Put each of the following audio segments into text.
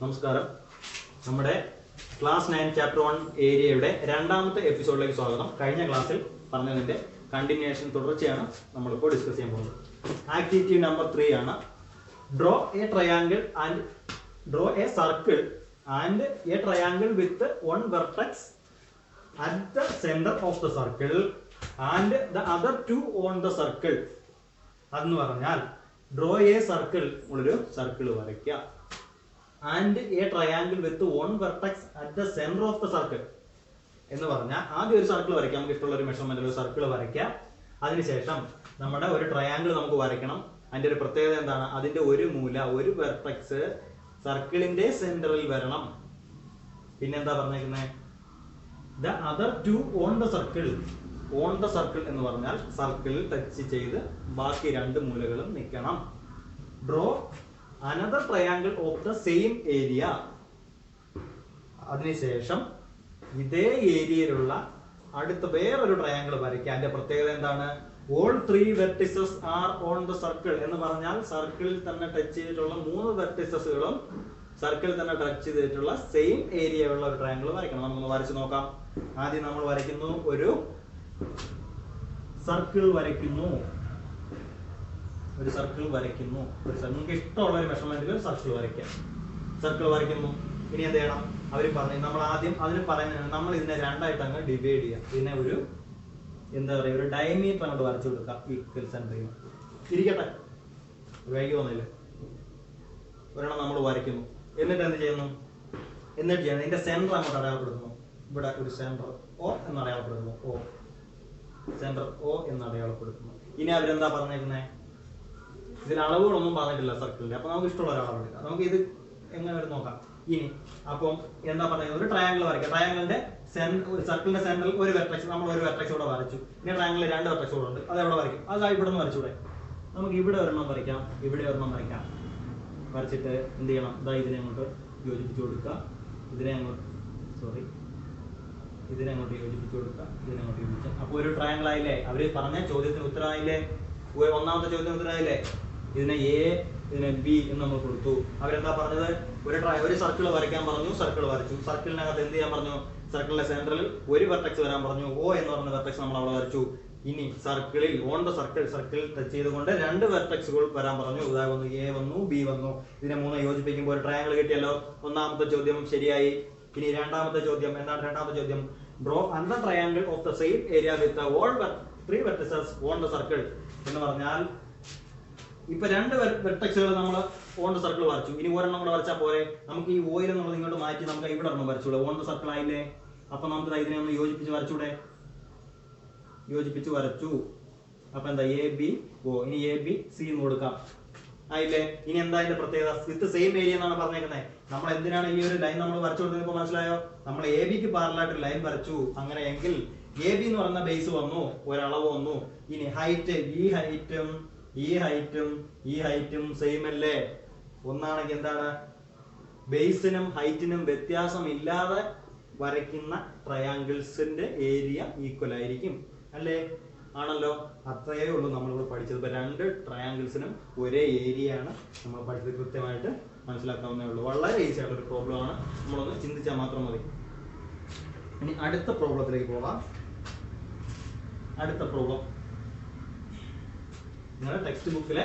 നമസ്കാരം. നമ്മുടെ class 9 chapter 1 ഏരിയയുടെ രണ്ടാമത്തെ എപ്പിസോഡിലേക്ക് സ്വാഗതം. കഴിഞ്ഞ ക്ലാസ്സിൽ പറഞ്ഞതിന്റെ കണ്ടിന്യൂഷൻ തുടർച്ചയാണ് നമ്മളിപ്പോൾ ഡിസ്കസ് ചെയ്യാൻ പോകുന്നത്. ആക്ടിവിറ്റി നമ്പർ 3 ആണ്. Draw A triangle and draw A circle and A triangle with one vertex at the center of the circle and the other two on the circle. അതെന്ന് പറഞ്ഞാൽ ഡ്രോ എ സർക്കിൾ, ഒരു circle വരയ്ക്കുക, and A triangle with one vertex at the centre of the circle എന്ന് പറഞ്ഞാൽ ആദ്യം ഒരു circle വരയ്ക്കാം. നമുക്ക് ഇഷ്ടമുള്ള ഒരു മെഷർമെന്റിൽ ഒരു സർക്കിൾ വരയ്ക്കാം. അതിനുശേഷം നമ്മുടെ ഒരു ട്രയാങ്കിൾ നമുക്ക് വരയ്ക്കണം. അതിന്റെ ഒരു പ്രത്യേകത എന്താണ്? അതിന്റെ ഒരു മൂല, ഒരു വെർട്ടെക്സ് സർക്കിളിന്റെ സെന്ററിൽ വരണം. പിന്നെന്താ പറഞ്ഞേക്കുന്നത്? The other two on the circle. On the circle എന്ന് പറഞ്ഞാൽ സർക്കിളിൽ ടച്ച് ചെയ്ത് ബാക്കി രണ്ട് മൂലകളും നിൽക്കണം. Draw another triangle of the same area. അതിനുശേഷം ഇതേ ഏരിയയിലുള്ള അടുത്ത വേറൊരു ട്രയാങ്കിൾ വരയ്ക്കുക. അതിന്റെ പ്രത്യേകത എന്താണ്? All three vertices are on the circle എന്ന് പറഞ്ഞാൽ സർക്കിളിൽ തന്നെ ടച്ച് ചെയ്തിട്ടുള്ള മൂന്ന് വെർട്ടിസസുകളും സർക്കിളിൽ തന്നെ ടച്ച് ചെയ്തിട്ടുള്ള സെയിം ഏരിയ ഉള്ള ഒരു ട്രയാങ്കിൾ വരയ്ക്കണം. നമുക്കൊന്ന് വരച്ച് നോക്കാം. ആദ്യം നമ്മൾ വരയ്ക്കുന്നു, ഒരു സർക്കിൾ വരയ്ക്കുന്നു. നിങ്ങൾക്ക് ഇഷ്ടമുള്ള ഒരു മെഷർമെന്റിൽ ഒരു സർക്കിൾ വരയ്ക്കാം. സർക്കിൾ വരയ്ക്കുന്നു. ഇനി എന്ത് ചെയ്യണം? അവർ പറഞ്ഞു, നമ്മൾ ആദ്യം അതിന് പറയുന്നത് നമ്മൾ ഇതിനെ രണ്ടായിട്ട് അങ്ങ് ഡിവൈഡ് ചെയ്യാം. ഇതിനെ ഒരു എന്താ പറയുക, ഒരു ഡയമീറ്റർ അങ്ങോട്ട് വരച്ചു കൊടുക്കാം. ഈക്വൽ സെന്ററിൽ ഇരിക്കട്ടെ, വൈകി വന്നില്ല. ഒരെണ്ണം നമ്മൾ വരയ്ക്കുന്നു. എന്നിട്ട് എന്ത് ചെയ്യുന്നു? ഇതിന്റെ സെന്റർ അങ്ങോട്ട് അടയാളപ്പെടുത്തുന്നു. ഇവിടെ ഒരു സെന്റർ ഓ എന്ന് അടയാളപ്പെടുത്തുന്നു. സെന്റർ ഓ എന്ന് അടയാളപ്പെടുത്തുന്നു. ഇനി അവരെന്താ പറഞ്ഞേക്കുന്നത്? ഇതിന് അളവുകളൊന്നും പറഞ്ഞിട്ടില്ല സർക്കിളിന്റെ. അപ്പൊ നമുക്ക് ഇഷ്ടമുള്ള ഒരളവ് എടുക്കാം. നമുക്ക് ഇത് എങ്ങനെ വരും നോക്കാം. ഇനി അപ്പം എന്താ പറയുന്നത്? ഒരു ട്രയാങ്കിൾ വരയ്ക്കാം. ട്രയാങ്കിളിന്റെ സർക്കിളിന്റെ സെന്ററിൽ ഒരു വെർട്ടെക്സ്, നമ്മൾ ഒരു വെർട്ടെക്സ് കൂടെ വരച്ചു. ഇനി ട്രയാങ്കിളിൽ രണ്ട് വെർട്ടെക്സ് കൂടെ ഉണ്ട്. അത് എവിടെ വരയ്ക്കും? അത് ഇവിടെ നിന്ന് വരച്ചൂടെ? നമുക്ക് ഇവിടെ ഒരെണ്ണം വരയ്ക്കാം, ഇവിടെ ഒരെണ്ണം വരയ്ക്കാം. വരച്ചിട്ട് എന്ത് ചെയ്യണം? ഇതിനെ അങ്ങോട്ട് യോജിപ്പിച്ചു കൊടുക്കുക. ഇതിനെ അങ്ങോട്ട് യോജിപ്പിച്ചു കൊടുക്കുക. ഇതിനെ അങ്ങോട്ട് യോജിപ്പിച്ചു. അപ്പോൾ ഒരു ട്രയാങ്കിൾ ആയില്ലേ? അവര് പറഞ്ഞ ചോദ്യത്തിന് ഉത്തരമായില്ലേ? ഒന്നാമത്തെ ചോദ്യത്തിന് ഉത്തരമായില്ലേ? ഇതിനെ എ, ഇതിനെ ബി എന്ന് നമ്മൾ കൊടുത്തു. അവരെന്താ പറഞ്ഞത്? ഒരു സർക്കിൾ വരയ്ക്കാൻ പറഞ്ഞു. സർക്കിൾ വരച്ചു. സർക്കിളിനകത്ത് എന്ത് ചെയ്യാൻ പറഞ്ഞു? സർക്കിളിന്റെ സെന്ററിൽ ഒരു വെർട്ടെക്സ് വരാൻ പറഞ്ഞു. ഓ എന്ന് പറഞ്ഞ വെർട്ടെക്സ് നമ്മൾ അവിടെ വരച്ചു. ഇനി സർക്കിളിൽ ഓൺ ദ സർക്കിൾ ടച്ച് ചെയ്തുകൊണ്ട് രണ്ട് വെർട്ടെക്സുകൾ വരാൻ പറഞ്ഞു. ഉദാഹരണം എ വന്നു, ബി വന്നു. ഇതിനെ മൂന്ന് യോജിപ്പിക്കുമ്പോൾ ഒരു ട്രയാങ്കിൾ കിട്ടിയല്ലോ. ഒന്നാമത്തെ ചോദ്യം ശരിയായി. ഇനി രണ്ടാമത്തെ ചോദ്യം എന്താണ്? രണ്ടാമത്തെ ചോദ്യം draw another triangle of the same area with all three vertices on the circle എന്ന് പറഞ്ഞാൽ ഇപ്പൊ രണ്ട് വെർട്ടെക്സുകൾ നമ്മൾ ഓൺ ദ സർക്കിൾ വരച്ചു. ഇനി ഒരെണ്ണം കൂടെ വരച്ചാൽ പോരെ? നമുക്ക് ഈ ഓയിൽ എന്നുള്ളത് ഇങ്ങോട്ട് മാറ്റി നമുക്ക് ഇവിടെ ഒരെണ്ണം വരച്ചൂടെ? ഓൺ ദ സർക്കിൾ ആയില്ലേ? അപ്പൊ നമുക്ക് ഇതിനെ ഒന്ന് യോജിപ്പിച്ച് വരച്ചൂടെ? യോജിപ്പിച്ച് വരച്ചു. അപ്പൊ എന്താ? എ ബി ഓ. ഇനി എ ബി സി എന്ന് കൊടുക്കാം. ആയില്ലേ? ഇനി എന്താ അതിന്റെ പ്രത്യേകത? വിത്ത് സെയിം ഏരിയ എന്നാണ് പറഞ്ഞേക്കുന്നത്. നമ്മൾ എന്തിനാണ് ഈ ഒരു ലൈൻ നമ്മൾ വരച്ചു കൊടുത്തത്? ഇപ്പൊ മനസ്സിലായോ? നമ്മൾ എ ബിക്ക് പാരലായിട്ട് ലൈൻ വരച്ചു. അങ്ങനെയെങ്കിൽ എ ബി എന്ന് പറയുന്ന ബേസ് വന്നു, ഒരളവ് വന്നു. ഇനി ഹൈറ്റ്, ഈ ഹൈറ്റും സെയിം അല്ലേ? ഒന്നാണെങ്കിൽ എന്താണ്? ബേസിനും ഹൈറ്റിനും വ്യത്യാസം ഇല്ലാതെ വരയ്ക്കുന്ന ട്രയാങ്കിൾസിന്റെ ഏരിയ ഈക്വൽ ആയിരിക്കും അല്ലേ? ആണല്ലോ. അത്രയേ ഉള്ളൂ നമ്മളിവിടെ പഠിച്ചത്. ഇപ്പൊ രണ്ട് ട്രയാങ്കിൾസിനും ഒരേ ഏരിയ ആണ് നമ്മൾ പഠിച്ചത്. കൃത്യമായിട്ട് മനസ്സിലാക്കാവുന്നേ ഉള്ളൂ. വളരെ ഈസി ആയിട്ടൊരു പ്രോബ്ലം ആണ്. നമ്മളൊന്ന് ചിന്തിച്ചാൽ മാത്രം മതി. ഇനി അടുത്ത പ്രോബ്ലത്തിലേക്ക് പോകാം. അടുത്ത പ്രോബ്ലം നിങ്ങളുടെ ടെക്സ്റ്റ് ബുക്കിലെ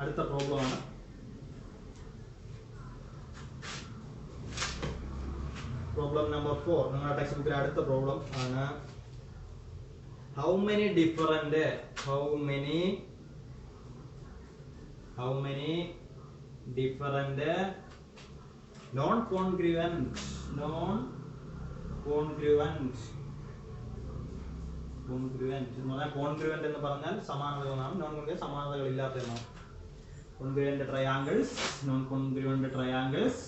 അടുത്ത പ്രോബ്ലം ആണ്. പ്രോബ്ലം നമ്പർ 4 നിങ്ങളുടെ ടെക്സ്റ്റ് ബുക്കിലെ അടുത്ത പ്രോബ്ലം ആണ്. How many different non-congruent congruent എന്ന് പറഞ്ഞാൽ സമാനതകൾ എന്നാണ്. non-congruent സമാനതകൾ ഇല്ലാത്ത എന്നാണ്. congruent triangles, non-congruent triangles.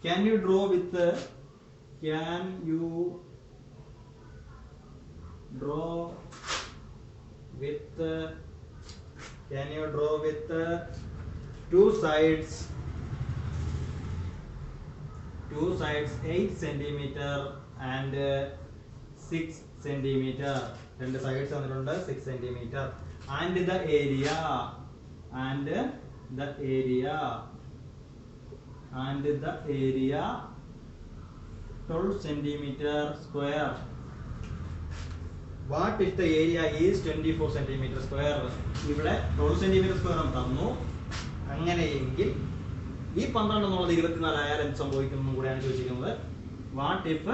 Can you draw with two sides 8 centimeter and 6 centimeter. രണ്ട് sides തന്നിട്ടുണ്ട് 6 centimeter and the area the area and the area 12 centimeter square. What if the area is 24 centimeter square? ഇവിടെ 12 centimeter square തന്നു. അങ്ങനെയെങ്കിൽ ഈ 12 എന്നുള്ളത് 24 ആയാൽ എന്ത് സംഭവിക്കും കൂടെയാണ് ചോദിച്ചിരിക്കുന്നത്. What if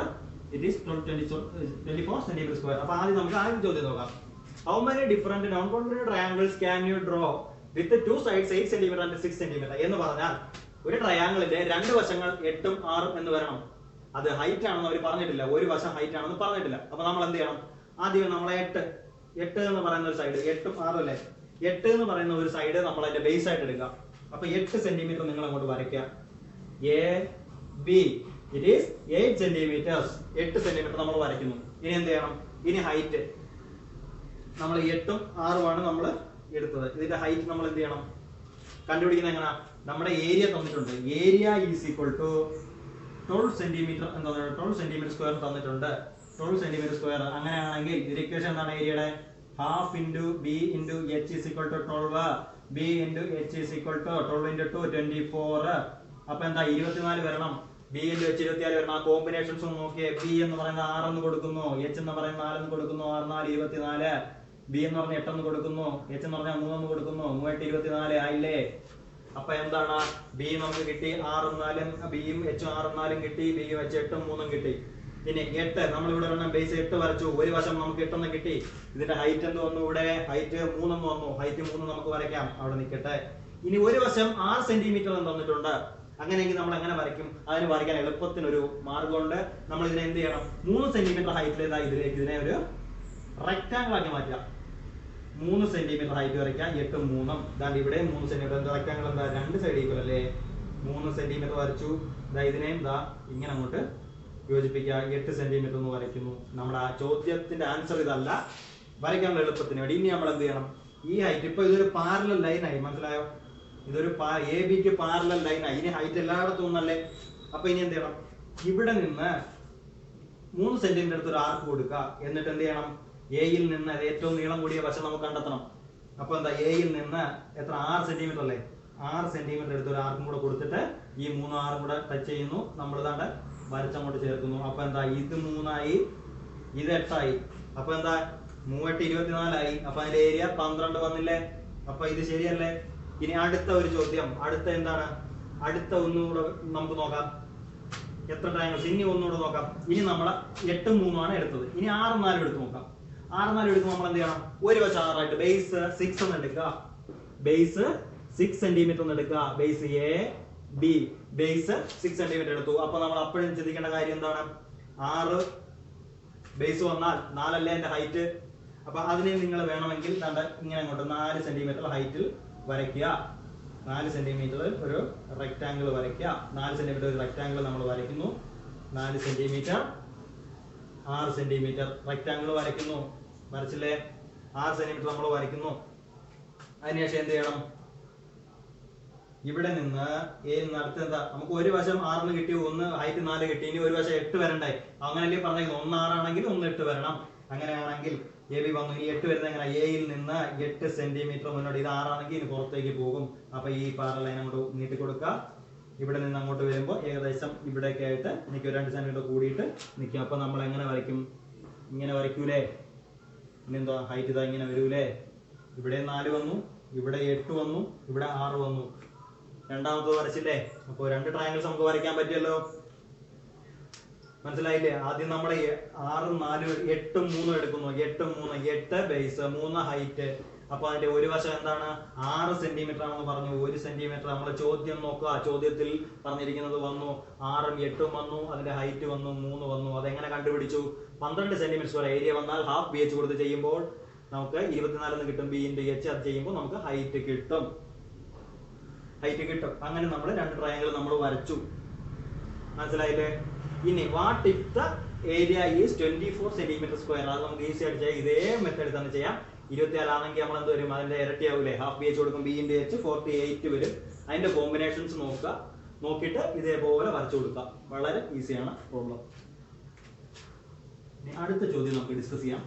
it is 24 centimeter square? അപ്പോൾ ആദ്യം നമുക്ക് ആദ്യം ചോദ്യം നോക്കാം. How many different non-congruent triangles can you draw with the two sides 8 cm and 6 cm? എന്ന് പറഞ്ഞാൽ ഒരു ട്രയാങ്കിളിന്റെ രണ്ട് വശങ്ങൾ 8 ഉം 6 ഉം എന്ന് വരണം. അത് ഹൈറ്റ് ആണെന്ന് അവർ പറഞ്ഞിട്ടില്ല, ഒരു വശം ഹൈറ്റ് ആണെന്ന് പറഞ്ഞിട്ടില്ല. അപ്പൊ നമ്മൾ എന്ത് ചെയ്യണം? ആദ്യം നമ്മൾ 8 എന്ന് പറയുന്ന ഒരു സൈഡ്, 8 ഉം 6 അല്ലേ, 8 എന്ന് പറയുന്ന ഒരു സൈഡ് നമ്മൾ അതിന്റെ ബേസ് ആയിട്ട് എടുക്കുക. അപ്പൊ 8 സെന്റിമീറ്റർ നിങ്ങൾ അങ്ങോട്ട് വരയ്ക്കുക. A B it is 8 centimetres. 8 centimetre നമ്മൾ വരയ്ക്കുന്നു. ഇനി എന്ത് ചെയ്യണം? ഇനി ഹൈറ്റ് നമ്മൾ 8 ഉം 6 ഉം ആണ് നമ്മൾ എടുത്തത്. ഇതിന്റെ ഹൈറ്റ് നമ്മൾ എന്ത് ചെയ്യണം? കണ്ടുപിടിക്കുന്നത് എങ്ങനെയാ? നമ്മുടെ ഏരിയ തന്നിട്ടുണ്ട്. Area is equal to 12 centimetre എന്താണ്, 12 സെന്റിമീറ്റർ സ്ക്വയർ തന്നിട്ടുണ്ട്. 12 സെന്റിമീറ്റർ സ്ക്വയർ അങ്ങനെയാണെങ്കിൽ ഇതിന്റെ ഇക്വേഷൻ എന്താണ്? ഏരിയയുടെ half into B into H is equal to 12, B into H is equal to 12 into 2 24. അപ്പൊ എന്താ 24 വരണം, ബി ഇൻറ്റു എച്ച് 24 വരണം. ആ കോമ്പിനേഷൻസ് നോക്കിയേ. ബി എന്ന് പറയുന്നത് 6 എന്ന് കൊടുക്കുന്നു, എച്ച് എന്ന് പറയുന്നത് 4 എന്ന് കൊടുക്കുന്നു, 6 4 24. ബി എന്ന് പറഞ്ഞ 8 എന്ന് കൊടുക്കുന്നു, എച്ച് എന്ന് പറഞ്ഞാൽ 3 എന്ന് കൊടുക്കുന്നു, 3 8 24 ആയില്ലേ? അപ്പൊ എന്താണ്? ബി നമുക്ക് കിട്ടി 6 4, ബിയും എച്ചും 6 4 കിട്ടി, ബിയും എച്ച് 8 3 കിട്ടി. ഇനി 8 നമ്മൾ ഇവിടെ ഒരെണ്ണം ബേസ് 8 വരച്ചു, ഒരു വശം നമുക്ക് 8 കിട്ടി. ഇതിന്റെ ഹൈറ്റ് എന്ത് വന്നു? ഇവിടെ ഹൈറ്റ് 3 എന്ന് വന്നു. ഹൈറ്റ് 3 നമുക്ക് വരയ്ക്കാം, അവിടെ നിൽക്കട്ടെ. ഇനി ഒരു വശം 6 സെന്റിമീറ്റർ എന്ന് തന്നിട്ടുണ്ട്. അങ്ങനെയെങ്കിൽ നമ്മൾ എങ്ങനെ വരയ്ക്കും? അതിന് വരയ്ക്കാൻ എളുപ്പത്തിനൊരു മാർഗമുണ്ട്. നമ്മൾ ഇതിനെ എന്ത് ചെയ്യണം? 3 സെന്റിമീറ്റർ ഹൈറ്റിലേതാ ഇതിലേക്ക് ഇതിനെ ഒരു റെക്ടാങ്കിൾ ആക്കി മാറ്റുക. 3 സെന്റിമീറ്റർ ഹൈറ്റ് വരയ്ക്കാം. 8 3 ദാണ്ട് ഇവിടെ 3 സെന്റിമീറ്റർ. റെക്ടാങ്കിൾ എന്താ? രണ്ട് സൈഡ് ഈക്വൽ അല്ലേ? 3 സെന്റിമീറ്റർ വരച്ചു. ഇതിനെയും ഇങ്ങനെ അങ്ങോട്ട് യോജിപ്പിക്കുക. 8 സെന്റിമീറ്റർ എന്ന് വരയ്ക്കുന്നു. നമ്മുടെ ആ ചോദ്യത്തിന്റെ ആൻസർ ഇതല്ല, വരയ്ക്കാനുള്ള എളുപ്പത്തിന് വേണ്ടി. ഇനി നമ്മൾ എന്ത് ചെയ്യണം? ഈ ഹൈറ്റ് ഇപ്പൊ ഇതൊരു പാരലൽ ലൈൻ ആയി, മനസ്സിലായോ? ഇതൊരു എ ബിക്ക് പാരലൽ ലൈൻ ആയി. ഇനി ഹൈറ്റ് എല്ലായിടത്തും ഒന്നല്ലേ? അപ്പൊ ഇനി എന്ത് ചെയ്യണം? ഇവിടെ നിന്ന് 3 സെന്റിമീറ്റർ എടുത്ത് ഒരു ആർക്ക് കൊടുക്കുക. എന്നിട്ട് എന്ത് ചെയ്യണം? എയിൽ നിന്ന് ഏറ്റവും നീളം കൂടിയ വശം നമുക്ക് കണ്ടെത്തണം. അപ്പൊ എന്താ? എയിൽ നിന്ന് എത്ര? 6 സെന്റിമീറ്റർ അല്ലേ? 6 സെന്റിമീറ്റർ എടുത്ത് ഒരു ആർക്കും കൂടെ കൊടുത്തിട്ട് ഈ 3 6 കൂടെ ടച്ച് ചെയ്യുന്നു. നമ്മൾ ഇതാണ്ട് വരച്ചങ്ങോട്ട് ചേർക്കുന്നു. അപ്പൊ എന്താ? ഇത് 3 ആയി, ഇത് 8 ആയി. അപ്പൊ എന്താ? 3 8 24 ആയി. അപ്പൊ അതിന്റെ ഏരിയ 12 വന്നില്ലേ? അപ്പൊ ഇത് ശരിയല്ലേ? ഇനി അടുത്ത ഒരു ചോദ്യം. അടുത്ത എന്താണ്? അടുത്ത ഒന്നുകൂടെ നമുക്ക് നോക്കാം. എത്ര ട്രയാങ്കിൾസ്? ഇനി ഒന്നുകൂടെ നോക്കാം. ഇനി നമ്മൾ 8 3 ആണ് എടുത്തത്. ഇനി 6 4 എടുത്ത് നോക്കാം. 6 4 എടുക്കുമ്പോൾ നമ്മൾ എന്ത് ചെയ്യണം? ഒരു വശം 6 ആയിട്ട് ബേസ് 6 എന്ന് എടുക്കുക. ബേസ് 6 സെന്റിമീറ്റർ എന്ന് എടുക്കുക. Base A B base 6 centimetre എടുത്തു. അപ്പൊ നമ്മൾ അപ്പോഴും ചിന്തിക്കേണ്ട കാര്യം എന്താണ്? 6 ബേസ് വന്നാൽ 4 അല്ലേ എന്റെ ഹൈറ്റ്? അപ്പൊ അതിനെ നിങ്ങൾ വേണമെങ്കിൽ ഇങ്ങനെ അങ്ങോട്ട് 4 സെന്റിമീറ്റർ ഹൈറ്റിൽ വരയ്ക്കുക. 4 സെന്റിമീറ്റർ ഒരു റെക്ടാങ്കിൾ വരയ്ക്കുക. 4 സെന്റിമീറ്റർ ഒരു റെക്ടാങ്കിൾ നമ്മൾ വരയ്ക്കുന്നു. 4 സെന്റിമീറ്റർ 6 സെന്റിമീറ്റർ റെക്ടാങ്കിൾ വരയ്ക്കുന്നു. വരച്ചില്ലേ? 6 സെന്റിമീറ്റർ നമ്മൾ വരയ്ക്കുന്നു. അതിനുശേഷം എന്ത് ചെയ്യണം? ഇവിടെ നിന്ന് അടുത്ത് എന്താ? നമുക്ക് ഒരു വശം 6 കിട്ടി, ഒന്ന് ഹൈറ്റ് 4 കിട്ടി. ഇനി ഒരു വശം 8 വരണ്ടായി. അങ്ങനല്ലേ പറഞ്ഞേക്കുന്നത്? 1 6 ആണെങ്കിൽ 1 8 വരണം. അങ്ങനെയാണെങ്കിൽ എ ബി വന്നു. ഇനി 8 വരുന്നത് എങ്ങനെ? എയിൽ നിന്ന് 8 സെന്റിമീറ്റർ മുന്നോട്ട്. ഇത് 6 ആണെങ്കിൽ ഇനി പുറത്തേക്ക് പോകും. അപ്പൊ ഈ പാരലൽ ലൈൻ അങ്ങോട്ട് നീട്ടി കൊടുക്കുക. ഇവിടെ നിന്ന് അങ്ങോട്ട് വരുമ്പോൾ ഏകദേശം ഇവിടേക്ക് ആയിട്ട് എനിക്ക് 2 സെന്റിമീറ്റർ കൂടിയിട്ട് നിൽക്കും. അപ്പൊ നമ്മൾ എങ്ങനെ വരയ്ക്കും? ഇങ്ങനെ വരയ്ക്കൂലേ? ഇനി എന്താ? ഹൈറ്റ് ഇതാ ഇങ്ങനെ വരൂലേ? ഇവിടെ 4 വന്നു, ഇവിടെ 8 വന്നു, ഇവിടെ 6 വന്നു. രണ്ടാമത്തത് വരച്ചില്ലേ? അപ്പോൾ 2 ട്രയാങ്കിൾസ് നമുക്ക് വരയ്ക്കാൻ പറ്റിയല്ലോ. മനസ്സിലായില്ലേ? ആദ്യം നമ്മൾ 6 4 8 3 എടുക്കുന്നു. 8 3 8 ബേസ് 3 ഹൈറ്റ്. അപ്പൊ അതിന്റെ ഒരു വശം എന്താണ്? 6 സെന്റിമീറ്റർ ആണെന്ന് പറഞ്ഞു. 1 സെന്റിമീറ്റർ. നമ്മളെ ചോദ്യം നോക്കുക. ചോദ്യത്തിൽ പറഞ്ഞിരിക്കുന്നത് വന്നു 6 8 വന്നു, അതിന്റെ ഹൈറ്റ് വന്നു 3 വന്നു. അതെങ്ങനെ കണ്ടുപിടിച്ചു? 12 സെന്റിമീറ്റർ വരെ ഏരിയ വന്നാൽ ഹാഫ് ബി എച്ച് കൊടുത്ത് ചെയ്യുമ്പോൾ നമുക്ക് 24 എന്ന് കിട്ടും. ബി ഇൻറ്റു എച്ച് അത് ചെയ്യുമ്പോൾ നമുക്ക് ഹൈറ്റ് കിട്ടും. അങ്ങനെ നമ്മൾ 2 ട്രയാങ്കിൾ നമ്മൾ വരച്ചു. മനസ്സിലായില്ലേ? ഇനി what if the area is 24 centimetre square? അത് നമുക്ക് ഈസി ആയിട്ട് ചെയ്യാം. ഇതേ മെത്തേഡ് തന്നെ ചെയ്യാം. 24 ആണെങ്കിൽ നമ്മൾ എന്ത് വരും? അതിന്റെ ഇരട്ടി ആവൂലേ? ഹാഫ് ബി എച്ച് കൊടുക്കും. ബി ഇൻറ്റു എച്ച് 48 വരും. അതിന്റെ കോമ്പിനേഷൻസ് നോക്കുക. നോക്കിയിട്ട് ഇതേപോലെ വരച്ചു കൊടുക്കുക. വളരെ ഈസിയാണ് പ്രോബ്ലം. അടുത്ത ചോദ്യം നമുക്ക് ഡിസ്കസ് ചെയ്യാം.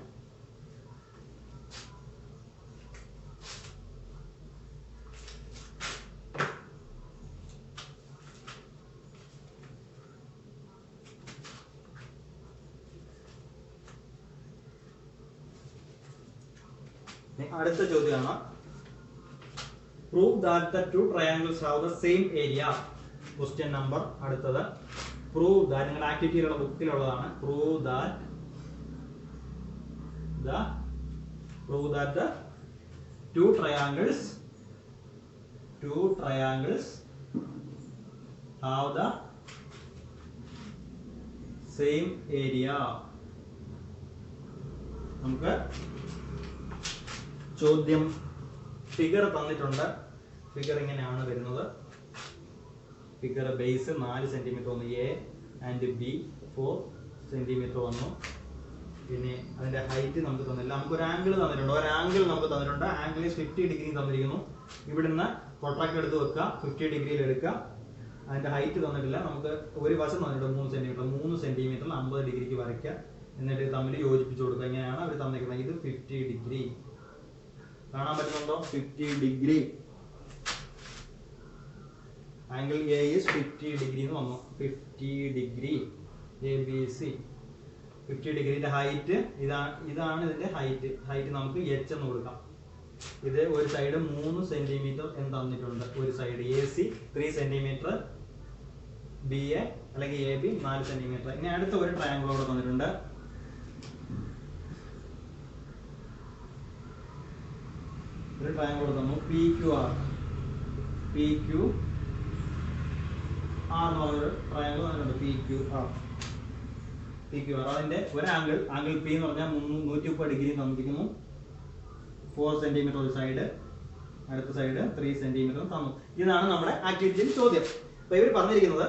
അടുത്ത ചോദ്യമാണ് prove that the two triangles have the same area. Question number അടുത്തത് പ്രൂവ് ദാറ്റ്, നിങ്ങളുടെ ആക്ടിവിറ്റിയിലുള്ള ബുക്കിലുള്ളതാണ്. Prove that the two triangles have the same area. നമുക്ക് ചോദ്യം ഫിഗർ തന്നിട്ടുണ്ട്. ഫിഗർ ഇങ്ങനെയാണ് വരുന്നത്. ഫിഗർ ബേസ് 4 സെന്റിമീറ്റർ വന്നു, എ ആൻഡ് ബി 4 സെന്റിമീറ്റർ വന്നു. പിന്നെ അതിന്റെ ഹൈറ്റ് നമുക്ക് തന്നില്ല. നമുക്കൊരു ആംഗിൾ തന്നിട്ടുണ്ട്. ഒരു ആംഗിൾ നമുക്ക് തന്നിട്ടുണ്ട്. ആംഗിൾ 50 ഡിഗ്രി തന്നിരിക്കുന്നു. ഇവിടുന്ന് പ്രൊട്രാക്ടർ എടുത്ത് വെക്കുക, 50 ഡിഗ്രിയിൽ എടുക്കുക. അതിന്റെ ഹൈറ്റ് തന്നിട്ടില്ല. നമുക്ക് ഒരു വശം തന്നിട്ടുണ്ട് 3 സെന്റിമീറ്റർ. 3 സെന്റിമീറ്ററിൽ 50 ഡിഗ്രിക്ക് വരയ്ക്കുക. എന്നിട്ട് തമ്മിൽ യോജിപ്പിച്ചു കൊടുക്കുക. ഇങ്ങനെയാണ് അവർ തന്നിരിക്കുന്നത്. ഇത് 50 ഡിഗ്രി കാണാൻ പറ്റുന്നുണ്ടോ? 50 degree. Angle A is 50 degree എന്ന് വന്നു. 50 ഡിഗ്രി ABC 50 ഡിഗ്രിന്റെ ഹൈറ്റ് ഇതാണ് ഇതിന്റെ ഹൈറ്റ് നമുക്ക് h എന്ന് കൊടുക്കാം. ഇത് ഒരു സൈഡ് 3 സെന്റിമീറ്റർ എന്ന് തന്നിട്ടുണ്ട്. ഒരു സൈഡ് AC 3 സെന്റിമീറ്റർ, BA അല്ലെങ്കിൽ AB 4 സെന്റിമീറ്റർ. ഇനി അടുത്ത ഒരു ട്രയാങ്കിൾ ഇവിടെ തന്നിട്ടുണ്ട്. ഒരു ട്രയാങ്കിൾ തന്നു PQR എന്ന് പറഞ്ഞൊരു ട്രയാങ്കിൾ തന്നിട്ടുണ്ട്. PQR അതിന്റെ ഒരു ആംഗിൾ P എന്ന് പറഞ്ഞാൽ 130 ഡിഗ്രി തന്നിരിക്കുന്നു. 4 സെന്റിമീറ്റർ ഒരു സൈഡ്, അടുത്ത സൈഡ് 3 സെന്റിമീറ്റർ തന്നു. ഇതാണ് നമ്മുടെ ആക്ടിവിറ്റിയിൽ ചോദ്യം. അപ്പൊ ഇവർ പറഞ്ഞിരിക്കുന്നത്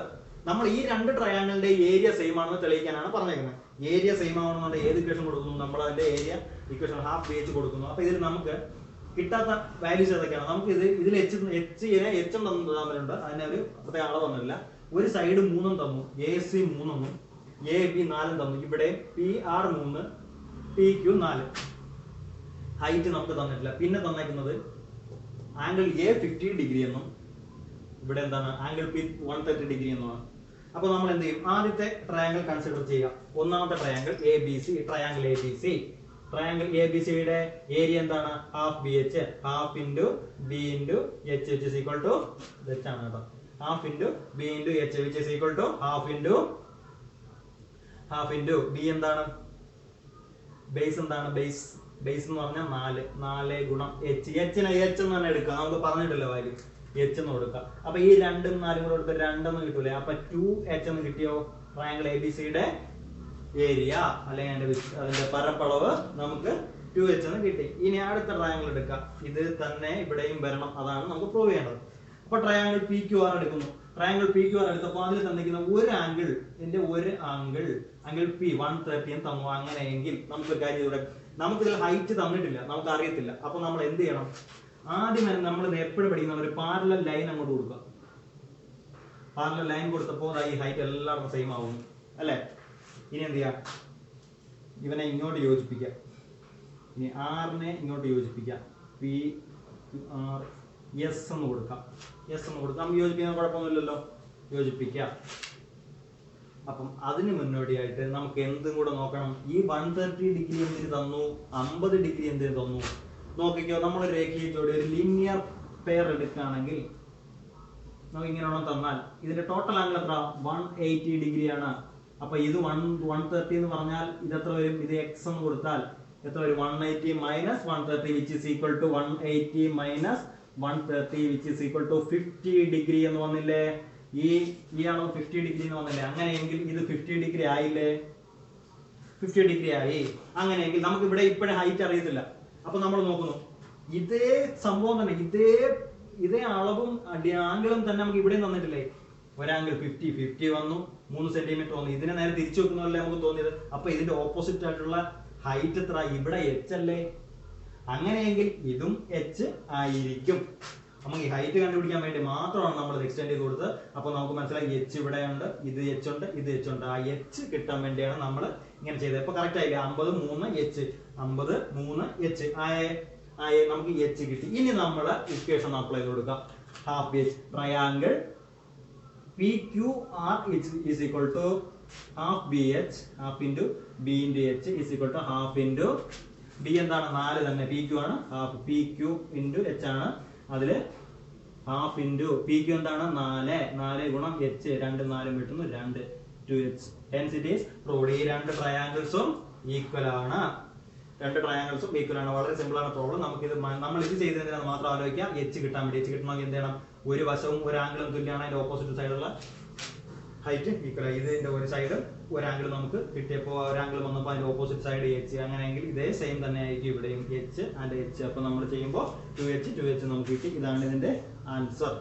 നമ്മൾ ഈ രണ്ട് ട്രയാങ്കിളിന്റെ ഏരിയ സെയിം ആണെന്ന് തെളിയിക്കാനാണ് പറഞ്ഞിരിക്കുന്നത്. ഏരിയ സെയിം ആവണമെന്നുണ്ട് ഏത് ഇക്വേഷൻ കൊടുക്കുന്നു? നമ്മൾ അതിന്റെ ഏരിയ ഇക്വേഷൻ ഹാഫ് BH കൊടുക്കുന്നു. അപ്പൊ ഇതിൽ നമുക്ക് കിട്ടാത്ത വാല്യൂസ് ഏതൊക്കെയാണ്? നമുക്ക് ഇതിൽ H തമ്മിലുണ്ട്. അതിന് ഒരു പ്രത്യേക അളവ് തന്നില്ല. ഒരു സൈഡ് 3 തന്നു, AC 3 AB 4 തന്നു. ഇവിടെ PR 3 PQ 4. ഹൈറ്റ് നമുക്ക് തന്നിട്ടില്ല. പിന്നെ തന്നിരിക്കുന്നത് ആംഗിൾ A 50 ഡിഗ്രി എന്നും ഇവിടെ എന്താണ് ആംഗിൾ P 130 ഡിഗ്രി എന്നുമാണ്. അപ്പൊ നമ്മൾ എന്ത് ചെയ്യും? ആദ്യത്തെ ട്രയാങ്കിൾ കൺസിഡർ ചെയ്യുക. ഒന്നാമത്തെ triangle ABC, triangle ABC. Triangle ABCയുടെ ഏരിയ എന്താണ്? Half BH, half into B into H which is equal to H ആണ് കേട്ടോ. Half into B into H which is equal to half into B എന്താണ്? Base എന്താണ്? Base എന്ന് പറഞ്ഞാൽ 4 ഗുണം H. H എന്ന് തന്നെ എടുക്കുക. നമുക്ക് പറഞ്ഞിട്ടില്ല വാല്യൂ. H എന്ന് കൊടുക്കുക. അപ്പൊ ഈ 2 ഉം 4 കൂടെ കൊടുത്ത് 2 എന്ന് കിട്ടൂലേ? അപ്പൊ 2H എന്ന് കിട്ടിയോ? ട്രയാങ്കിൾ ABCയുടെ ഏരിയ അല്ലെങ്കിൽ അതിന്റെ പരപ്പളവ് നമുക്ക് 2H എന്ന് കിട്ടി. ഇനി അടുത്ത ട്രയാങ്കിൾ എടുക്കാം. ഇത് തന്നെ ഇവിടെയും വരണം. അതാണ് നമുക്ക് പ്രൂവ് ചെയ്യേണ്ടത്. അപ്പൊ ട്രയാങ്കിൾ PQR എടുക്കുന്നു. ട്രയാങ്കിൾ PQR എടുത്തപ്പോൾ അതിൽ തന്നിരിക്കുന്ന ഒരു ആംഗിൾ P 130 എന്ന് തന്നു. അങ്ങനെയെങ്കിൽ നമുക്ക് കാര്യം ഇവിടെ നമുക്കിതിൽ ഹൈറ്റ് തന്നിട്ടില്ല, നമുക്ക് അറിയത്തില്ല. അപ്പൊ നമ്മൾ എന്ത് ചെയ്യണം? ആദ്യം നമ്മൾ എപ്പോഴും പഠിക്കുന്ന ഒരു പാരലൽ ലൈൻ അങ്ങോട്ട് കൊടുക്കുക. പാരലൽ ലൈൻ കൊടുത്തപ്പോൾ ഈ ഹൈറ്റ് എല്ലാവർക്കും സെയിം ആവും അല്ലേ? ഇനി എന്ത് ചെയ്യാം? ഇവനെ ഇങ്ങോട്ട് യോജിപ്പിക്കാം. ഇനി ആറിനെ ഇങ്ങോട്ട് യോജിപ്പിക്കാം. PQR S എന്ന് കൊടുക്കാം. നമുക്ക് യോജിപ്പിക്കാൻ കുഴപ്പമൊന്നുമില്ലല്ലോ. യോജിപ്പിക്കാം. അപ്പം അതിന് മുന്നോടിയായിട്ട് നമുക്ക് എന്തും കൂടെ നോക്കണം. ഈ 130 ഡിഗ്രി എന്തിന് തന്നു? 50 ഡിഗ്രി എന്തിന് തന്നു? നോക്കിക്കോ. നമ്മൾ രേഖീയ ജോഡി ഒരു ലീനിയർ പെയർ എടുക്കുകയാണെങ്കിൽ നമുക്ക് ഇങ്ങനെ തന്നാൽ ഇതിന്റെ ടോട്ടൽ ആംഗിൾ എത്ര? 180 ഡിഗ്രിയാണ്. അപ്പൊ ഇത് 130 എന്ന് പറഞ്ഞാൽ ഇത് എത്ര വരും? ഇത് X എന്ന് കൊടുത്താൽ എത്ര വരും? 180 minus 130 which is equal to 180 minus 130 which is equal to 50 degree എന്ന് വന്നില്ലേ? ഈ ആണോ 50 ഡിഗ്രി എന്ന് വന്നില്ലേ? അങ്ങനെയെങ്കിൽ ഇത് 50 ഡിഗ്രി ആയില്ലേ? 50 ഡിഗ്രി ആയി. അങ്ങനെയെങ്കിൽ നമുക്ക് ഇവിടെ ഇപ്പോഴും ഹൈറ്റ് അറിയത്തില്ല. അപ്പൊ നമ്മൾ നോക്കുന്നു ഇതേ സംഭവം തന്നെ, ഇതേ അളവും ആംഗിളും തന്നെ നമുക്ക് ഇവിടെ തന്നിട്ടില്ലേ? ഒരാംഗിൾ 50 വന്നു, 3 സെന്റിമീറ്റർ വന്നു. ഇതിനെ നേരെ തിരിച്ചു വെക്കുന്നതല്ലേ നമുക്ക് തോന്നിയത്. അപ്പൊ ഇതിന്റെ ഓപ്പോസിറ്റ് ആയിട്ടുള്ള ഹൈറ്റ് എത്ര? ഇവിടെ H അല്ലേ? അങ്ങനെയെങ്കിൽ ഇതും H ആയിരിക്കും. നമുക്ക് ഈ ഹൈറ്റ് കണ്ടുപിടിക്കാൻ വേണ്ടി മാത്രമാണ് നമ്മൾ എക്സ്റ്റെൻഡ് ചെയ്ത് കൊടുത്തത്. അപ്പൊ നമുക്ക് മനസ്സിലായി H ഇവിടെ ഉണ്ട്, ഇത് H ഉണ്ട്, ഇത് H ഉണ്ട്. ആ H കിട്ടാൻ വേണ്ടിയാണ് നമ്മൾ ഇങ്ങനെ ചെയ്തത്. ഇപ്പൊ കറക്റ്റ് ആയില്ലേ? 50 3 H 50 3 H ആയേ നമുക്ക് H കിട്ടി. ഇനി നമ്മൾ ഇക്വേഷൻ അപ്ലൈ ചെയ്ത് കൊടുക്കാം. Half BH triangle PQR is equal to half BH, half into B into H is equal to half into B എന്താണ് 4 തന്നെ, പി ക്യൂ ആണ്, half P Q into H ആണ്, അതില് ഹാഫ് ഇൻറ്റു പി ക്യൂ എന്താണ് 4 ഗുണം H, 2 4 കിട്ടുന്നു 2 2h. hence it is proved. ഈ രണ്ട് ട്രയാങ്കിൾസും ഈക്വൽ ആണ്, വളരെ സിമ്പിൾ ആണ് പ്രോബ്ലം. നമ്മൾ ഇത് ചെയ്തതിനാണ് മാത്രം ആലോചിക്കാം, എച്ച് കിട്ടാൻ വേണ്ടി. എച്ച് കിട്ടണമെങ്കിൽ എന്ത് ചെയ്യണം, ഒരു വശവും ഒരു ആംഗിളും തുല്യമാണ്, അതിന്റെ ഓപ്പോസിറ്റ് സൈഡുള്ള ഹൈറ്റ് ഈക്വൽ. ഇതിന്റെ ഒരു സൈഡ് ഒരു ആംഗിൾ നമുക്ക് കിട്ടിയപ്പോൾ ഒരു ആംഗിൾ വന്നപ്പോൾ അതിന്റെ ഓപ്പോസിറ്റ് സൈഡ് എച്ച്, അങ്ങനെയെങ്കിൽ ഇതേ സെയിം തന്നെ ആയിരിക്കും ഇവിടെയും, എച്ച് ആൻഡ് എച്ച്. അപ്പൊ നമ്മൾ ചെയ്യുമ്പോൾ 2h നമുക്ക് കിട്ടി. ഇതാണ് ഇതിന്റെ ആൻസർ.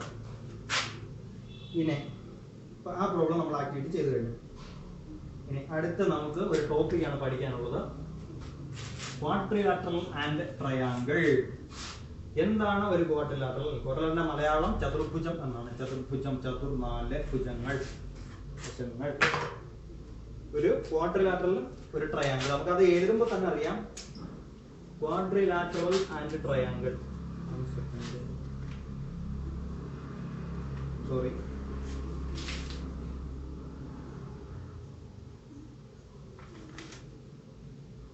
ഇനി ആ പ്രോബ്ലം നമ്മൾ ആക്ടിവിറ്റി ചെയ്തു കഴിഞ്ഞു. ഇനി അടുത്ത നമുക്ക് ഒരു ടോപ്പിക്കാണ് പഠിക്കാനുള്ളത്, ക്വാഡ്രിലാറ്ററൽ ആൻഡ് ട്രയാങ്കിൾ. എന്താണ് ഒരു ക്വാഡ്രിലാറ്ററൽ? ക്വാഡ്രിലാറ്ററിന്റെ മലയാളം ചതുർഭുജം എന്നാണ്. ചതുർഭുജം, 4 ഭുജങ്ങൾ. ഒരു ക്വാഡ്രിലാറ്ററൽ, ഒരു ട്രയാങ്കിൾ. നമുക്ക് അത് എഴുതുമ്പോൾ തന്നെ അറിയാം, ക്വാഡ്രിലാറ്ററൽ ആൻഡ് ട്രയാങ്കിൾ. സോറി,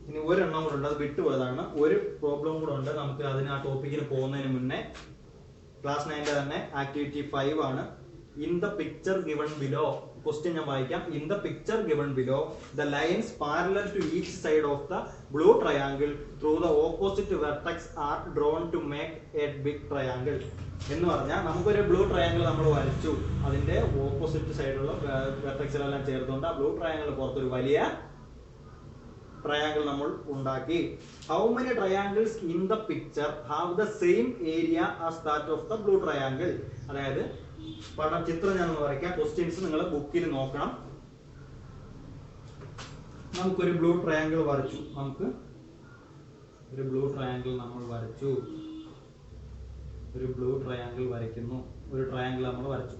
ഇനി ഒരെണ്ണം കൂടെ ഉണ്ട്, അത് വിട്ടുപോയതാണ്. ഒരു പ്രോബ്ലം കൂടെ ഉണ്ട് നമുക്ക് അതിന്, ആ ടോപ്പിക്കിന് പോകുന്നതിന് മുന്നേ. ക്ലാസ് 9 തന്നെ ആക്ടിവിറ്റി 5 ആണ്. In the picture given below, question ഞാൻ വായിക്കാം. In the picture given below the lines parallel to each side of the blue triangle through the opposite vertex are drawn to make a big triangle. എന്ന് പറഞ്ഞാൽ നമുക്കൊരു blue triangle നമ്മൾ വരച്ചു, അതിന്റെ opposite സൈഡുള്ള വെർട്ടെക്സിലെല്ലാം ചേർത്തുകൊണ്ട് ആ ബ്ലൂ ട്രയാങ്കിൾ പുറത്തൊരു വലിയ ട്രയാങ്കിൾ നമ്മൾ ഉണ്ടാക്കി. How many triangles in the picture have the same area as that of the blue triangle? അതായത് ചിത്രം ഞാൻ വരയ്ക്കാം, ക്വസ്റ്റ്യൻസ് നിങ്ങൾ ബുക്കിൽ നോക്കണം. നമുക്കൊരു ബ്ലൂ ട്രയാങ്കിൾ വരച്ചു, ഒരു ബ്ലൂ ട്രയാങ്കിൾ നമ്മൾ വരച്ചു, ഒരു ബ്ലൂ ട്രയാങ്കിൾ വരയ്ക്കുന്നു. ഒരു ട്രയാങ്കിൾ നമ്മൾ വരച്ചു,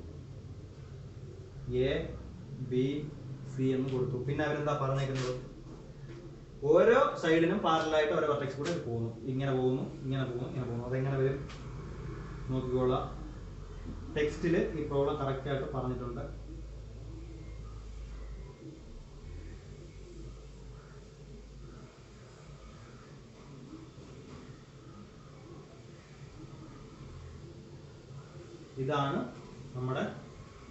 എ ബി സി എന്ന് കൊടുത്തു. പിന്നെ അവരെന്താ പറഞ്ഞേക്കുന്നത്, ഓരോ സൈഡിനും പാരലായിട്ട് ഓരോ വെർട്ടെക്സ് കൂടെ പോകുന്നു. ഇങ്ങനെ പോകുന്നു, ഇങ്ങനെ പോകുന്നു, ഇങ്ങനെ പോകുന്നു. അതെങ്ങനെ വരും നോക്കിക്കോളാം. ടെക്സ്റ്റിൽ ഈ പ്രോബ്ലം കറക്റ്റ് ആയിട്ട് പറഞ്ഞിട്ടുണ്ട്. ഇതാണ് നമ്മുടെ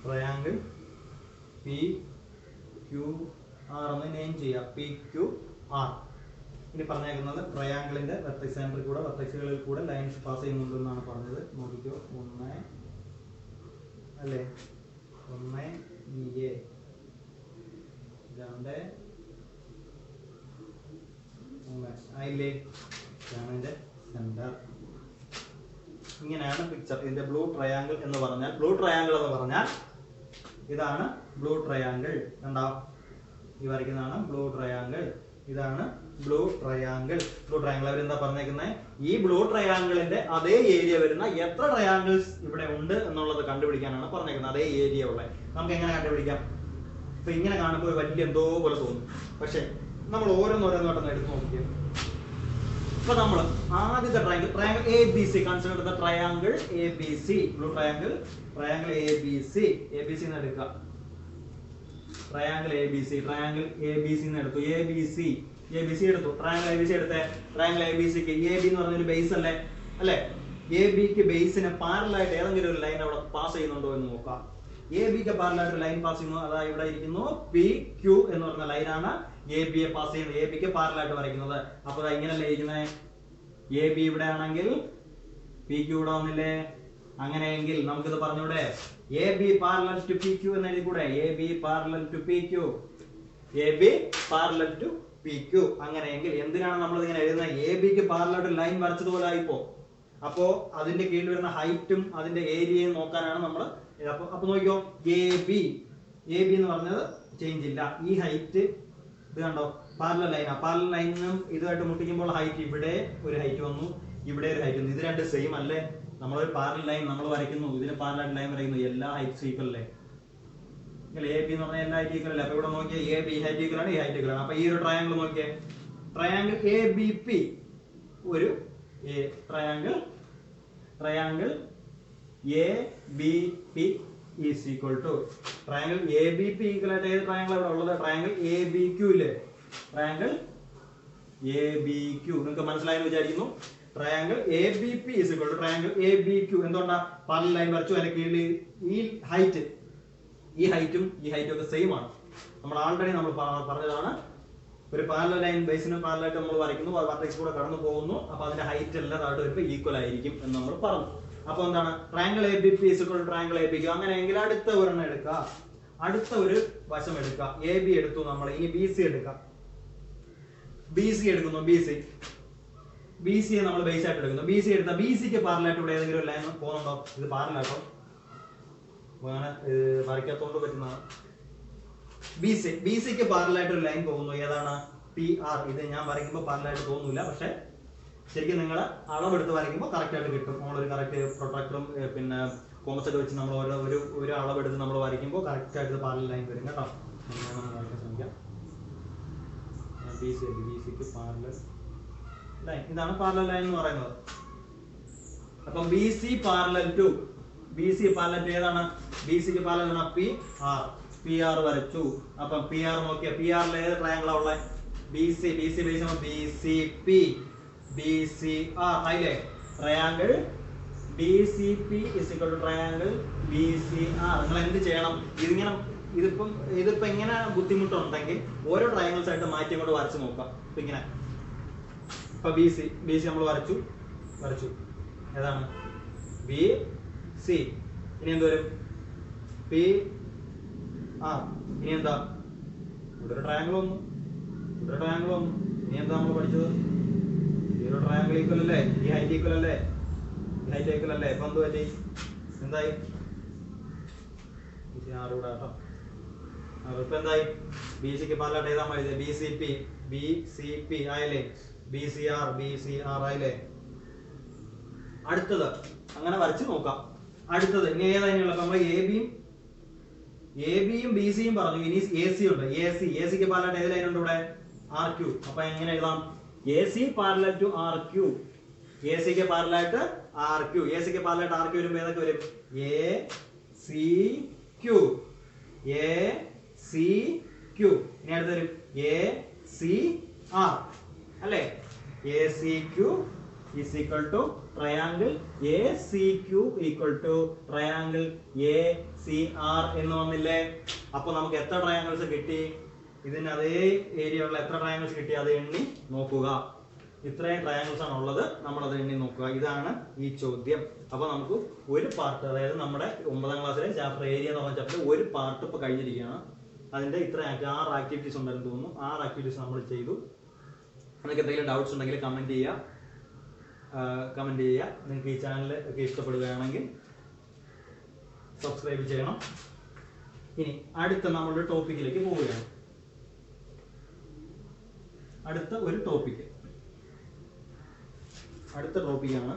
ട്രയാങ്കിൾ പി ക്യു ആർ എന്ന് നെയിം ചെയ്യാം, പി ക്യു ആർ. ഇനി പറഞ്ഞേക്കുന്നത് ട്രയാങ്കിളിന്റെ വെർട്ടെക്സ് സെന്ററിൽ കൂടെ വെർട്ടെക്സുകളിൽ കൂടെ ലൈൻസ് പാസ് ചെയ്യുന്നുണ്ടെന്നാണ് പറഞ്ഞത്. നോക്കിക്കോ, 1 അല്ലേ, 1 എ 2 3 ആയില്ലേ, ഇതാണ് ഇതിന്റെ സെന്റർ. ഇങ്ങനെയാണ് പിക്ചർ. ഇതിന്റെ ബ്ലൂ ട്രയാങ്കിൾ എന്ന് പറഞ്ഞാൽ, ഇതാണ് ബ്ലൂ ട്രയാങ്കിൾ. കണ്ടോ, ഈ വരയ്ക്കുന്നതാണ് ബ്ലൂ ട്രയാങ്കിൾ. ഇതാണ് ബ്ലൂ ട്രയാങ്കിൾ. അവരെന്താ പറഞ്ഞേക്കുന്നത്, ഈ ബ്ലൂ ട്രയാങ്കിളിന്റെ അതേ ഏരിയ വരുന്ന എത്ര ട്രയാങ്കിൾസ് ഇവിടെ ഉണ്ട് എന്നുള്ളത് കണ്ടുപിടിക്കാനാണ് പറഞ്ഞേക്കുന്നത്. അതേ ഏരിയ ഉള്ള നമുക്ക് എങ്ങനെ കണ്ടുപിടിക്കാം? ഇപ്പൊ ഇങ്ങനെ കാണുമ്പോൾ വലിയ എന്തോ പോലെ തോന്നും, പക്ഷെ നമ്മൾ ഓരോന്നോരോന്നോട്ടൊന്ന് എടുത്ത് നോക്കിയാൽ, ഇപ്പൊ നമ്മൾ ആദ്യത്തെ triangle A B C, consider the triangle A B C, blue triangle A B C എന്ന് എടുക്കുക. ട്രയാങ്കിൾ എ ബി സി എടുത്തു, എ ബി സി എടുത്തു. ട്രയാങ്കിൾ എ ബി സി എടുത്തേ. ട്രയാങ്കിൾ എ ബി സിക്ക് എ ബി എന്ന് പറഞ്ഞൊരു base അല്ലേ? A ബിക്ക് ബേസിന് പാരലായിട്ട് ഏതെങ്കിലും ഒരു ലൈൻ അവിടെ പാസ് ചെയ്യുന്നുണ്ടോ എന്ന് നോക്കാം. എ ബിക്ക് പാരലായിട്ട് ഒരു ലൈൻ പാസ് ചെയ്യുന്നു, അതായത് ഇവിടെ ഇരിക്കുന്നു പി ക്യു എന്ന് പറഞ്ഞ ലൈനാണ് എ ബിയെ പാസ് ചെയ്യുന്നത്, എ ബിക്ക് പാരലായിട്ട് വരയ്ക്കുന്നത്. അപ്പൊ ഇങ്ങനല്ലേ ഇരിക്കുന്നത്, എ ബി ഇവിടെ ആണെങ്കിൽ പി ക്യു ഇവിടെ വന്നില്ലേ? അങ്ങനെയെങ്കിൽ നമുക്കിത് പറഞ്ഞൂടെ, A B parallel to P Q എന്ന് എഴുതി കൂടെ? A B parallel to P Q. അങ്ങനെയെങ്കിൽ എന്തിനാണ് നമ്മൾ ഇങ്ങനെ എഴുതുന്നത്? എ ബിക്ക് പാരലായിട്ട് ലൈൻ വരച്ചതുപോലെ ആയിപ്പോ. അപ്പോ അതിന്റെ കീഴിൽ വരുന്ന ഹൈറ്റും അതിന്റെ ഏരിയയും നോക്കാനാണ് നമ്മൾ. അപ്പൊ നോക്കിയോ, എ ബി എന്ന് പറഞ്ഞത് ചേഞ്ച് ഇല്ല. ഈ ഹൈറ്റ് ഇത് കണ്ടോ, പാരലൽ ലൈനും ഇതുമായിട്ട് മുട്ടിക്കുമ്പോൾ ഹൈറ്റ്, ഇവിടെ ഒരു ഹൈറ്റ് വന്നു, ഇവിടെ ഒരു ഹൈറ്റ് വന്നു. ഇത് രണ്ട് സെയിം അല്ലേ? നമ്മളൊരു പാരലൽ ലൈൻ നമ്മൾ വരയ്ക്കുന്നു, ഇതിന് പാരലൽ ലൈൻ വരയ്ക്കുന്നു, എല്ലാ ഹൈറ്റ്സ് ഈക്വൽ അല്ലേ? എ ബി എന്ന് പറഞ്ഞാൽ എല്ലാ ഹൈറ്റ് ഈക്വൽ അല്ലേ? അപ്പൊ ഇവിടെ നോക്കിയാൽ എ ബി ഹൈറ്റ് ഈക്വൽ ആണ്, ഈ ഹൈറ്റ് ഈക്വൽ ആണ്. അപ്പൊ ഈ ഒരു ട്രയാങ്കിൾ നോക്കിയേ, ട്രയാങ്കിൾ എ ബി പി, ഒരു triangle A B P is equal to triangle A B P equal ആയിട്ട് ഏത് ട്രയാങ്കിൾ അവിടെ ഉള്ളത്? ട്രയാങ്കിൾ എ ബി ക്യു ഇല്ലേ? Triangle A B Q. നിങ്ങൾക്ക് മനസ്സിലായെന്ന് വിചാരിക്കുന്നു. Triangle A B P is equal to triangle A B Q. എന്തുകൊണ്ടാ? Parallel line വരച്ചു, അതിന്റെ കീഴിൽ ഈ ഹൈറ്റും ഈ ഹൈറ്റും ഒക്കെ സെയിം ആണ്. നമ്മൾ ആൾറെഡി നമ്മൾ പറഞ്ഞതാണ്. ഒരു പാരലൽ ലൈൻ ബേസിന് പാരലായിട്ട് നമ്മൾ വരയ്ക്കുന്നു, വർട്ടെക്സ് കൂടെ കടന്നു പോകുന്നു. അപ്പൊ അതിന്റെ ഹൈറ്റ് എല്ലാം താഴോട്ട് വരുമ്പോൾ ഈക്വൽ ആയിരിക്കും എന്ന് നമ്മൾ പറഞ്ഞു. അപ്പൊ എന്താണ്? Triangle A B P is equal to triangle A B Q. അങ്ങനെയെങ്കിൽ അടുത്ത ഒരെണ്ണം എടുക്കുക, അടുത്ത ഒരു വശം എടുക്കുക. എ ബി എടുത്തു നമ്മൾ, ഇനി ബി സി എടുക്കാം. ബി സി എടുക്കുന്നു, ബി സിയെ നമ്മൾ ബേസ് ആയിട്ട് എടുക്കുന്നു. ബി സി എടുത്താൽ ബി സിക്ക് പാരലായിട്ട് ഇവിടെ ഏതെങ്കിലും ലൈൻ പോകുന്നുണ്ടോ? ഇത് പാരലാട്ടോ, അങ്ങനെ വരയ്ക്കാത്തോണ്ട് പറ്റുന്നതാണ്. ബി സിക്ക് പാരലായിട്ട് ഒരു ലൈൻ പോകുന്നു. ഏതാണ്? P R. ഇത് ഞാൻ വരയ്ക്കുമ്പോൾ പാരലായിട്ട് തോന്നുന്നില്ല, പക്ഷെ ശരിക്കും നിങ്ങൾ അളവെടുത്ത് വരയ്ക്കുമ്പോൾ കറക്റ്റ് ആയിട്ട് കിട്ടും. നമ്മളൊരു കറക്റ്റ് പ്രൊട്ടക്ടറും പിന്നെ കോമ്പസ് ഒക്കെ വെച്ച് നമ്മൾ ഒരു അളവെടുത്ത് നമ്മൾ വരയ്ക്കുമ്പോൾ കറക്റ്റ് ആയിട്ട് പാരലൽ ലൈൻ വരും കേട്ടോ. ശ്രമിക്കാം. ബി സിക്ക് പാരലൽ ലൈൻ, ഇതാണ് പാരലൽ ലൈൻ എന്ന് പറയുന്നത്. അപ്പം ബി സി പാരലൽ ടു ഏതാണ്? ബി സിക്ക് പാരലൽ ആണ് പി ആർ വരച്ചു. അപ്പം പി ആർ നോക്കിയാൽ പി ആറിൽ ഏത് ട്രയാങ്കിളാ ഉള്ളത്? B C base B C P B C R ആയില്ലേ? Triangle B C P is equal to triangle B C R. നിങ്ങൾ എന്ത് ചെയ്യണം? ഇതിപ്പോ ഇങ്ങനെ ബുദ്ധിമുട്ടുണ്ടെങ്കിൽ ഓരോ ട്രയാങ്കിൾസ് ആയിട്ട് മാറ്റി കൊണ്ട് വരച്ച് നോക്കാം. ഇപ്പൊ ഇങ്ങനെ, ഇപ്പൊ ബി സി നമ്മൾ വരച്ചു. ഏതാണ്? B C. ഇനി എന്ത് വരും? P R. ഇനി എന്താ? ഇവിടെ ഒരു ട്രയാങ്കിൾ വന്നു. ഇനി എന്താ നമ്മൾ പഠിച്ചത്? ഈ ഒരു ട്രയാങ്കിൾ ഈക്വൽ അല്ലേ? ഈ ഹൈറ്റ് ഈക്വൽ അല്ലേ? ഇപ്പൊ എന്ത് പറ്റി? എന്തായി? ആർ ഇവിടെ കേട്ടോ. ഇപ്പൊ എന്തായി? ബി സിക്ക് പാരലായിട്ട് ഏതാ മതി? ബി സി പി ആയില്ലേ? ബി സി ആർ ആയില്ലേ? അടുത്തത് അങ്ങനെ വരച്ച് നോക്കാം. അടുത്തത് ഇനി ഏതായാലും നമ്മൾ എ ബിയും ബി സിയും പറഞ്ഞു. ഇനി എ സി ഉണ്ട്. എ സിക്ക് പാരലായിട്ട് ഏത് ലൈൻ ഉണ്ട് ഇവിടെ? R Q. അപ്പൊ എങ്ങനെ എഴുതാം? A C parallel to R Q. A സിക്ക് പാരലായിട്ട് ആർ ക്യൂ വരുമ്പോ ഏതൊക്കെ വരും? A C Q. ഇനി അടുത്ത് വരും എ സി ആർ അല്ലേ? A C Q is equal to triangle ACQ equal to triangle ACR എന്ന് വന്നില്ലേ? അപ്പൊ നമുക്ക് എത്ര ട്രയാങ്കിൾസ് കിട്ടി? ഇതിന് അതേ ഏരിയ ഉള്ള എത്ര ട്രയാങ്കിൾസ് കിട്ടി? അത് എണ്ണി നോക്കുക. ഇത്രയും ട്രയാങ്കിൾസ് ആണ് ഉള്ളത്, നമ്മൾ അത് എണ്ണി നോക്കുക. ഇതാണ് ഈ ചോദ്യം. അപ്പൊ നമുക്ക് ഒരു പാർട്ട്, അതായത് നമ്മുടെ 9ാം ക്ലാസ്സിലെ ചാപ്റ്റർ ഏരിയ എന്ന് പറഞ്ഞ ചാപ്റ്റർ ഒരു പാർട്ട് ഇപ്പൊ കഴിഞ്ഞിരിക്കുകയാണ്. അതിന്റെ ഇത്ര 6 ആക്ടിവിറ്റീസ് ഉണ്ടെന്ന് തോന്നുന്നു. 6 ആക്ടിവിറ്റീസ് നമ്മൾ ചെയ്തു. നിങ്ങൾക്ക് എന്തെങ്കിലും ഡൗട്ട്സ് ഉണ്ടെങ്കിൽ കമന്റ് ചെയ്യുക. നിങ്ങൾക്ക് ഈ ചാനൽ ഒക്കെ ഇഷ്ടപ്പെടുകയാണെങ്കിൽ സബ്സ്ക്രൈബ് ചെയ്യണം. ഇനി അടുത്ത നമ്മുടെ ടോപ്പിക്കിലേക്ക് പോവുകയാണ്. അടുത്ത ടോപ്പിക്കാണ്